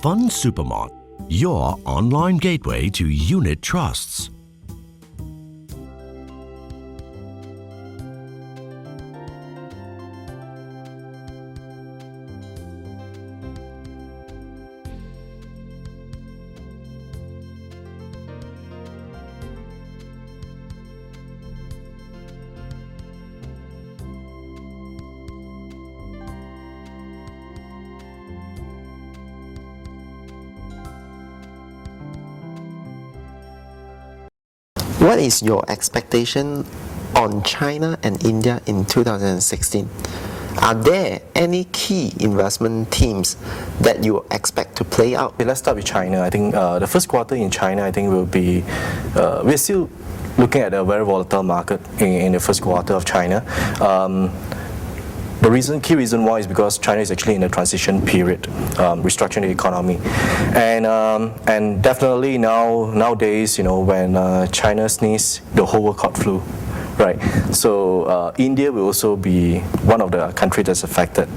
Fund Supermart, your online gateway to unit trusts. What is your expectation on China and India in 2016? Are there any key investment themes that you expect to play out? Okay, let's start with China. I think the first quarter in China, I think will be, we're still looking at a very volatile market in the first quarter of China. The key reason why is because China is actually in a transition period, restructuring the economy, and definitely nowadays, when China sneezes, the whole world caught flu, right? So India will also be one of the countries that's affected.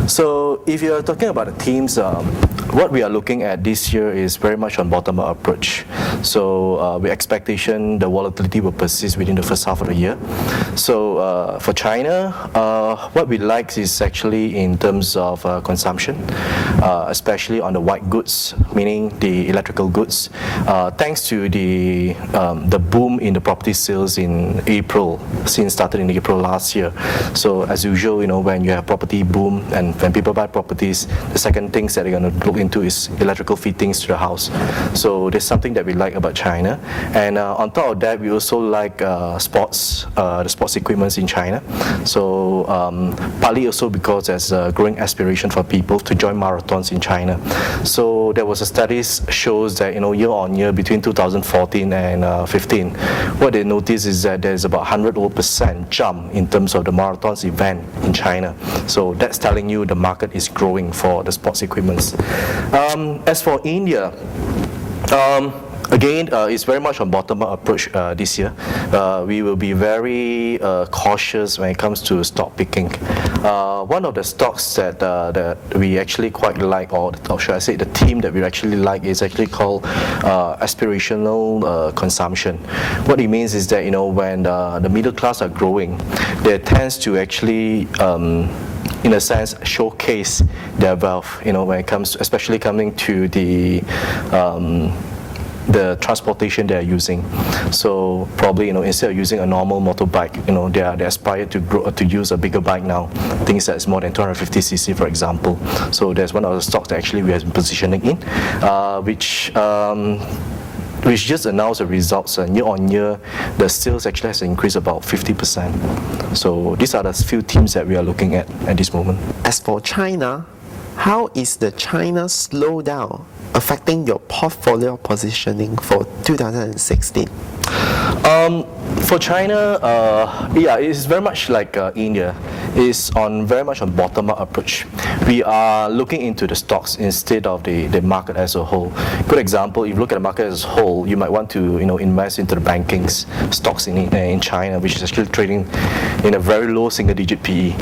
So if you're talking about the themes, what we are looking at this year is very much on bottom-up approach. So with expectation, the volatility will persist within the first half of the year. So for China, what we like is actually in terms of consumption, especially on the white goods, meaning the electrical goods. Thanks to the boom in the property sales in April, since started in April last year. So as usual, when you have property boom and when people buy properties, the second things that they're going to look into is electrical fittings to the house. So there's something that we like about China. And on top of that, we also like sports, the sports equipments in China. So partly also because there's a growing aspiration for people to join marathons in China. So there was a study shows that year on year between 2014 and 15, what they noticed is that there's about 100% jump in terms of the marathons event in China. So that's telling you the market is growing for the sports equipments. As for India, again, it's very much on bottom-up approach this year. We will be very cautious when it comes to stock picking. One of the stocks that we actually quite like, or should I say the theme that we actually like, is actually called aspirational consumption. What it means is that when the middle class are growing, there tends to actually in a sense showcase their wealth, when it comes to, especially coming to the transportation they are using. So probably instead of using a normal motorbike, they aspire to use a bigger bike now, things that's more than 250cc, for example. So there's one of the stocks that actually we have been positioning in, which just announced the results, and year on year the sales actually has increased about 50%. So these are the few themes that we are looking at this moment. As for China, how is the China slowdown affecting your portfolio positioning for 2016? For China, it's very much like India. It's very much on bottom-up approach. We are looking into the stocks instead of the market as a whole. Good example, if you look at the market as a whole, you might want to invest into the banking stocks in China, which is actually trading in a very low single-digit PE.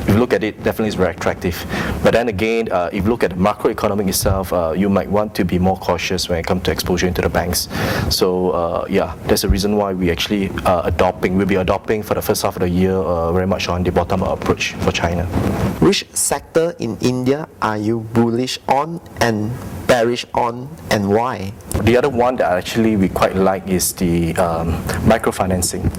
If you look at it, definitely it's very attractive. But then again, if you look at the macroeconomic itself, you might want to be more cautious when it comes to exposure into the banks. So that's the reason why we actually we'll be adopting for the first half of the year very much on the bottom-up approach for China. Which sector in India are you bullish on and bearish on, and why? The other one that actually we quite like is the microfinancing,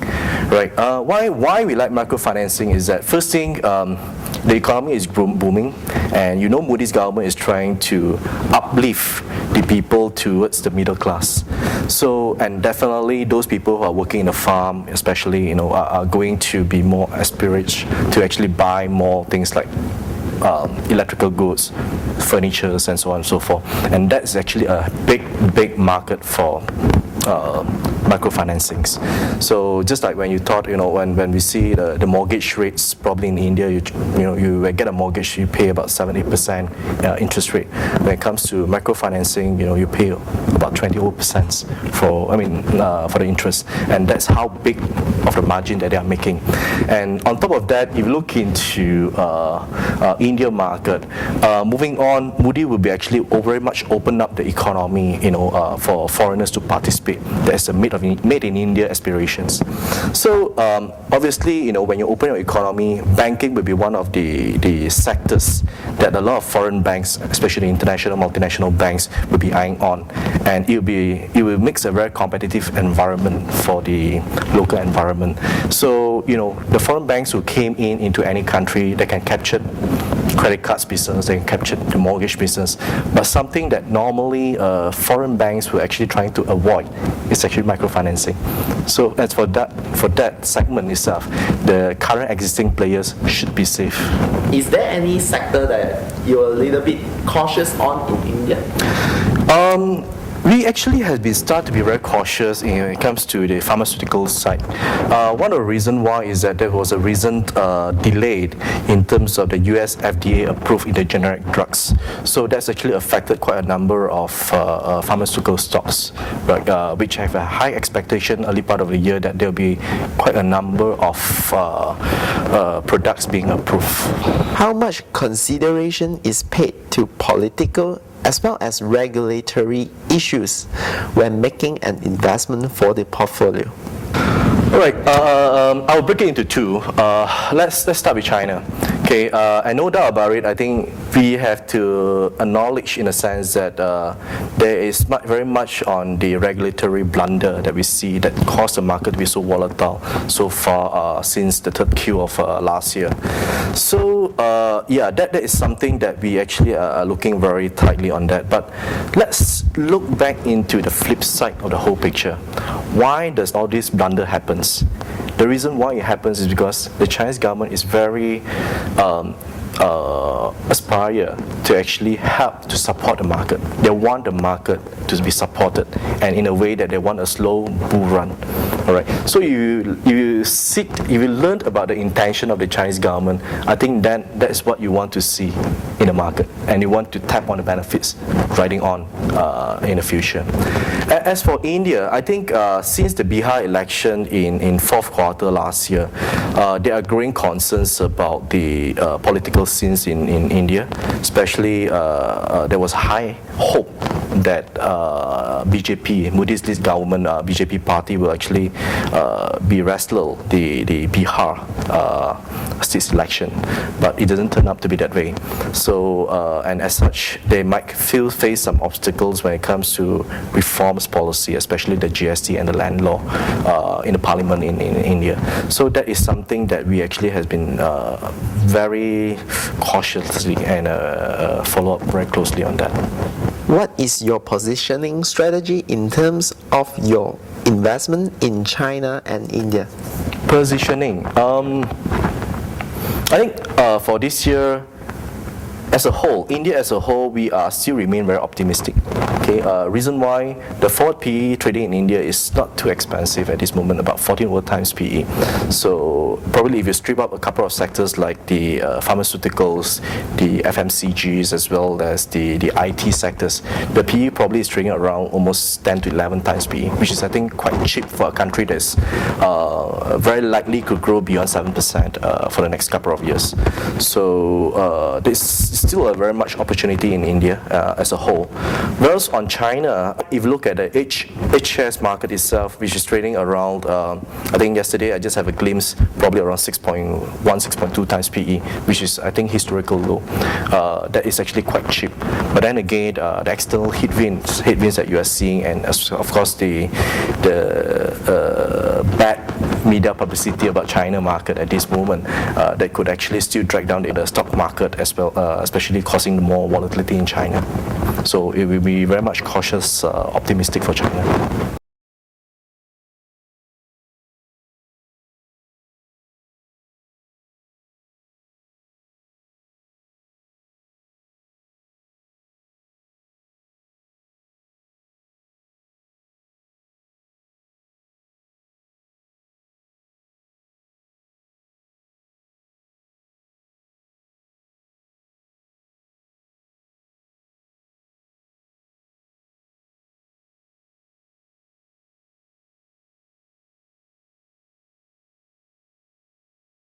right? Why we like microfinancing is that first thing, the economy is booming, and Moody's government is trying to uplift the people towards the middle class. So, and definitely those people who are working in the farm, especially, are going to be more aspirate to actually buy more things like electrical goods, furniture, and so on and so forth. And that's actually a big market for microfinancings. So just like when you thought, when we see the mortgage rates, probably in India, you get a mortgage, you pay about 7-8% interest rate. When it comes to microfinancing, you pay about 20% for the interest, and that's how big of the margin that they are making. And on top of that, if you look into India market, moving on, Moody will be actually very much open up the economy, for foreigners to participate. That's a made in India aspirations. So obviously, when you open your economy, banking will be one of the sectors that a lot of foreign banks, especially international multinational banks, will be eyeing on, and it will make a very competitive environment for the local environment. So the foreign banks who came into any country, they can capture credit cards business, they can capture the mortgage business, but something that normally foreign banks were actually trying to avoid is actually microfinancing. So as for that segment itself, the current existing players should be safe. Is there any sector that you're a little bit cautious on in India? We actually have been started to be very cautious when it comes to the pharmaceutical side. One of the reasons why is that there was a recent delay in terms of the US FDA approved in the generic drugs. So that's actually affected quite a number of pharmaceutical stocks, right, which have a high expectation early part of the year that there'll be quite a number of products being approved. How much consideration is paid to political as well as regulatory issues when making an investment for the portfolio? All right, I'll break it into two. Let's start with China. Okay, and no doubt about it, I think we have to acknowledge in a sense that there is very much on the regulatory blunder that we see that caused the market to be so volatile so far since the third Q of last year. So that is something that we actually are looking very tightly on that. But let's look back into the flip side of the whole picture. Why does all this blunder happens? The reason why it happens is because the Chinese government is very aspire to actually help to support the market. They want the market to be supported, and in a way that they want a slow bull run. All right. So if you learn about the intention of the Chinese government, I think then that is what you want to see in the market, and you want to tap on the benefits riding on in the future. As for India, I think since the Bihar election in fourth quarter last year, there are growing concerns about the political scenes in India. Especially, there was high hope that BJP, Modi's lead government, BJP party will actually be wrestle the Bihar state election, but it doesn't turn up to be that way. So, and as such, they might face some obstacles when it comes to reforms policy, especially the GST and the land law in the parliament in India. So that is something that we actually has been very cautiously and follow up very closely on that. What is your positioning strategy in terms of your investment in China and India? Positioning. I think for this year, as a whole, India as a whole, we are still remain very optimistic. Okay, reason why the forward PE trading in India is not too expensive at this moment, about 14 over times PE. So probably if you strip up a couple of sectors like the pharmaceuticals, the FMCGs, as well as the IT sectors, the PE probably is trading around almost 10 to 11 times PE, which is I think quite cheap for a country that's very likely could grow beyond 7% for the next couple of years. So this still a very much opportunity in India as a whole. Whereas on China, if you look at the H shares market itself, which is trading around, I think yesterday I just have a glimpse, probably around 6.1, 6.2 times PE, which is I think historical low. That is actually quite cheap. But then again, the external headwinds that you are seeing, and of course the bad media publicity about China market at this moment, that could actually still drag down the stock market as well, especially causing more volatility in China. So it will be very much cautious, optimistic for China.